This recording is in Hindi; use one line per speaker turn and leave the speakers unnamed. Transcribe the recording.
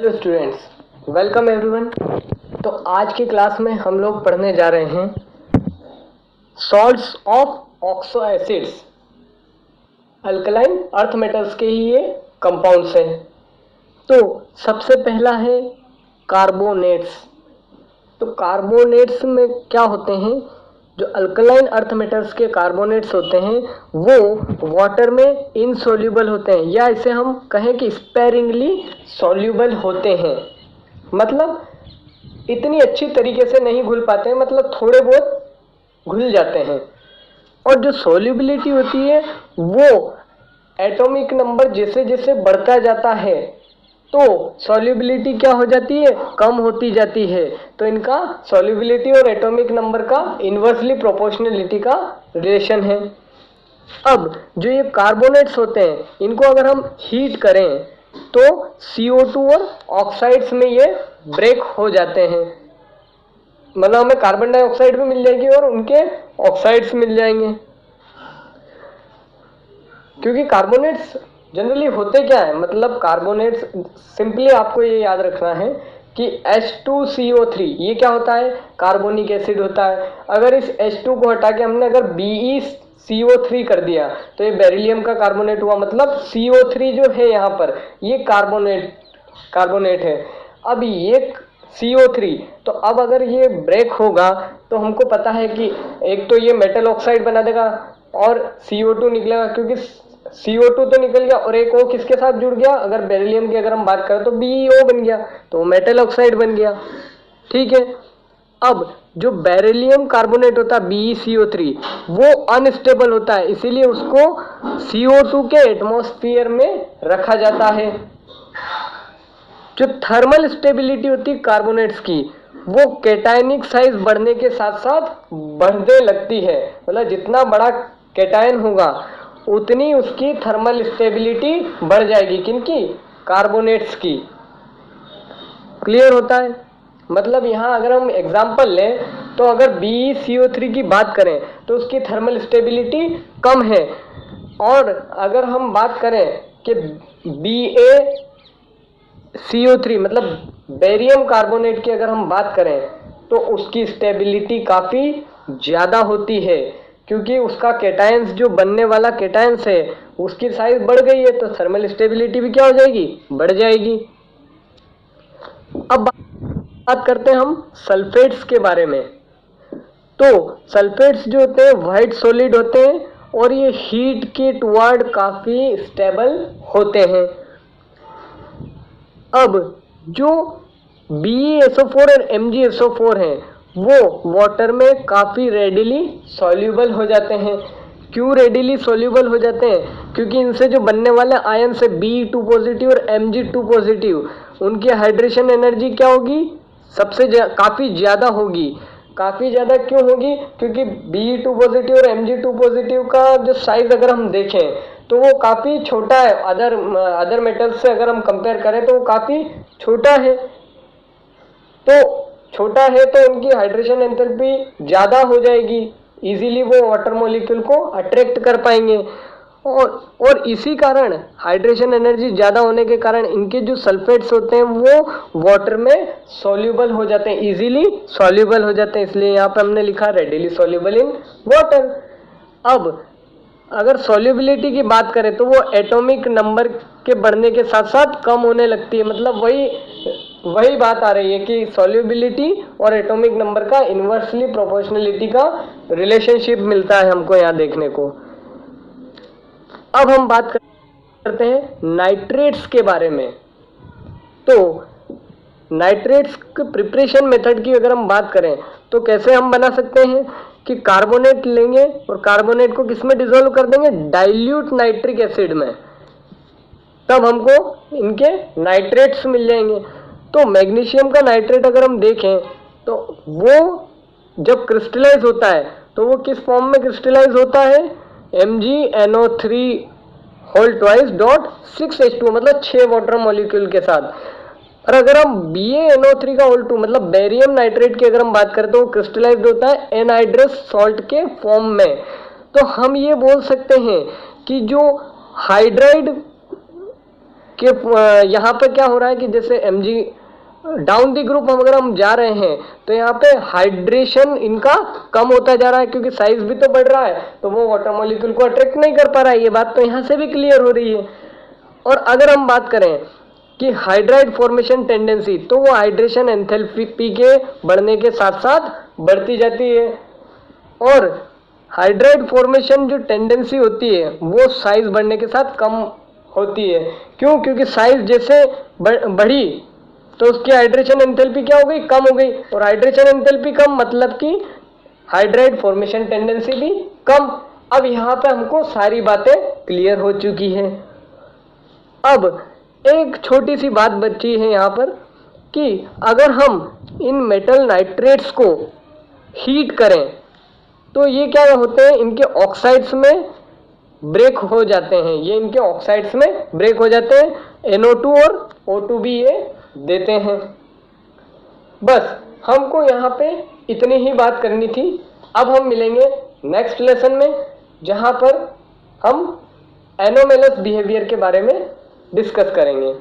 Hello students, welcome everyone. तो आज की क्लास में हम लोग पढ़ने जा रहे हैं salts of oxo acids. Alkaline earth metals के ही ये कंपाउंड्स हैं। तो सबसे पहला है कार्बोनेट्स। तो कार्बोनेट्स में क्या होते हैं? जो अल्कलाइन अर्थ मेटल्स के कार्बोनेट्स होते हैं वो वाटर में इनसोल्यूबल होते हैं, या इसे हम कहें कि स्पेरिंगली सॉल्यूबल होते हैं। मतलब इतनी अच्छी तरीके से नहीं घुल पाते हैं, मतलब थोड़े बहुत घुल जाते हैं। और जो सॉल्युबिलिटी होती है वो एटॉमिक नंबर जैसे जैसे बढ़ता जाता है तो सॉल्युबिलिटी क्या हो जाती है? कम होती जाती है। तो इनका सॉल्युबिलिटी और एटॉमिक नंबर का इन्वर्सली प्रोपोर्शनलिटी का रिलेशन है। अब जो ये कार्बोनेट्स होते हैं इनको अगर हम हीट करें तो CO2 और ऑक्साइड्स में ये ब्रेक हो जाते हैं। मतलब हमें कार्बन डाइऑक्साइड भी मिल जाएगी और उनके ऑक्साइड्स मिल जाएंगे। क्योंकि कार्बोनेट्स जनरली होते क्या है, मतलब कार्बोनेट्स सिंपली आपको ये याद रखना है कि H2CO3 ये क्या होता है? कार्बोनिक एसिड होता है। अगर इस H2 को हटा के हमने अगर BeCO3 कर दिया तो ये बेरिलियम का कार्बोनेट हुआ। मतलब CO3 जो है यहाँ पर ये कार्बोनेट है। अब ये CO3, तो अब अगर ये ब्रेक होगा तो हमको पता है कि एक तो ये मेटल ऑक्साइड बना देगा और CO2 निकलेगा, क्योंकि CO2 तो निकल गया और एक O किसके साथ जुड़ गया? अगर बेरिलियम की अगर हम बात करें तो BeO बन गया, तो मेटल ऑक्साइड बन गया। ठीक है। अब जो बेरिलियम कार्बोनेट होता है BeCO3 वो अनस्टेबल होता है, इसीलिए उसको CO2 के एटमॉस्फेयर में रखा जाता है। जो थर्मल स्टेबिलिटी होती है कार्बोनेट्स की वो कैटायनिक साइज बढ़ने के साथ साथ बढ़ने लगती है। मतलब जितना बड़ा कैटायन होगा उतनी उसकी थर्मल स्टेबिलिटी बढ़ जाएगी। किनकी? कार्बोनेट्स की। क्लियर होता है? मतलब यहाँ अगर हम एग्जांपल लें तो अगर BeCO3 की बात करें तो उसकी थर्मल स्टेबिलिटी कम है, और अगर हम बात करें कि BaCO3 मतलब बेरियम कार्बोनेट की अगर हम बात करें तो उसकी स्टेबिलिटी काफ़ी ज़्यादा होती है, क्योंकि उसका कैटायंस जो बनने वाला कैटायंस है उसकी साइज बढ़ गई है, तो थर्मल स्टेबिलिटी भी क्या हो जाएगी? बढ़ जाएगी। अब बात करते हैं हम सल्फेट्स के बारे में। तो सल्फेट्स जो होते हैं वाइट सॉलिड होते हैं और ये हीट के टुवर्ड काफ़ी स्टेबल होते हैं। अब जो BeSO4 और MgSO4 हैं वो वाटर में काफ़ी रेडिली सॉल्यूबल हो जाते हैं। क्यों रेडिली सॉल्यूबल हो जाते हैं? क्योंकि इनसे जो बनने वाले आयन है Be2 पॉजिटिव और Mg2 पॉजिटिव, उनकी हाइड्रेशन एनर्जी क्या होगी? काफ़ी ज़्यादा होगी। काफ़ी ज़्यादा क्यों होगी? क्योंकि Be2 पॉजिटिव और Mg2 पॉजिटिव का जो साइज अगर हम देखें तो वो काफ़ी छोटा है। अदर मेटल्स से अगर हम कंपेयर करें तो वो काफ़ी छोटा है। तो छोटा है तो उनकी हाइड्रेशन एंथैल्पी ज़्यादा हो जाएगी, इजीली वो वाटर मॉलिक्यूल को अट्रैक्ट कर पाएंगे। और इसी कारण हाइड्रेशन एनर्जी ज़्यादा होने के कारण इनके जो सल्फेट्स होते हैं वो वाटर में सॉल्यूबल हो जाते हैं, इजीली सॉल्यूबल हो जाते हैं। इसलिए यहाँ पे हमने लिखा रेडिली सॉल्यूबल इन वाटर। अब अगर सॉल्युबिलिटी की बात करें तो वो एटॉमिक नंबर के बढ़ने के साथ साथ कम होने लगती है। मतलब वही बात आ रही है कि सॉल्युबिलिटी और एटॉमिक नंबर का इन्वर्सली प्रोपोर्शनलिटी का रिलेशनशिप मिलता है हमको यहाँ देखने को। अब हम बात करते हैं नाइट्रेट्स के बारे में। तो नाइट्रेट्स के प्रिपरेशन मेथड की अगर हम बात करें तो कैसे हम बना सकते हैं कि कार्बोनेट लेंगे और कार्बोनेट को किस में डिसॉल्व कर देंगे? डाइल्यूट नाइट्रिक एसिड में, तब हमको इनके नाइट्रेट्स मिल जाएंगे। तो मैग्नीशियम का नाइट्रेट अगर हम देखें तो वो जब क्रिस्टलाइज होता है तो वो किस फॉर्म में क्रिस्टलाइज होता है? MgNO3 whole twice dot 6H2 मतलब 6 वाटर मॉलिक्यूल के साथ। और अगर हम BaNO3 का होल 2 मतलब बेरियम नाइट्रेट की अगर हम बात करें तो वो क्रिस्टलाइज होता है एनहाइड्रस सॉल्ट के फॉर्म में। तो हम ये बोल सकते हैं कि जो हाइड्राइड कि यहाँ पे क्या हो रहा है कि जैसे Mg डाउन दी ग्रुप अगर हम जा रहे हैं तो यहाँ पे हाइड्रेशन इनका कम होता जा रहा है, क्योंकि साइज भी तो बढ़ रहा है, तो वो वाटर मॉलिक्यूल को अट्रैक्ट नहीं कर पा रहा है। ये बात तो यहाँ से भी क्लियर हो रही है। और अगर हम बात करें कि हाइड्राइड फॉर्मेशन टेंडेंसी, तो वो हाइड्रेशन एंथैल्पी के बढ़ने के साथ साथ बढ़ती जाती है। और हाइड्राइड फॉर्मेशन जो टेंडेंसी होती है वो साइज बढ़ने के साथ कम होती है। क्यों? क्योंकि साइज जैसे बढ़ी तो उसकी हाइड्रेशन एंथैल्पी क्या हो गई? कम हो गई। और हाइड्रेशन एंथैल्पी कम मतलब कि हाइड्राइड फॉर्मेशन टेंडेंसी भी कम। अब यहाँ पे हमको सारी बातें क्लियर हो चुकी हैं। अब एक छोटी सी बात बची है यहाँ पर कि अगर हम इन मेटल नाइट्रेट्स को हीट करें तो ये क्या होते हैं, इनके ऑक्साइड्स में ब्रेक हो जाते हैं। ये इनके ऑक्साइड्स में ब्रेक हो जाते हैं, NO2 और O2 भी ये देते हैं। बस हमको यहाँ पे इतनी ही बात करनी थी। अब हम मिलेंगे नेक्स्ट लेसन में, जहाँ पर हम एनोमेलस बिहेवियर के बारे में डिस्कस करेंगे।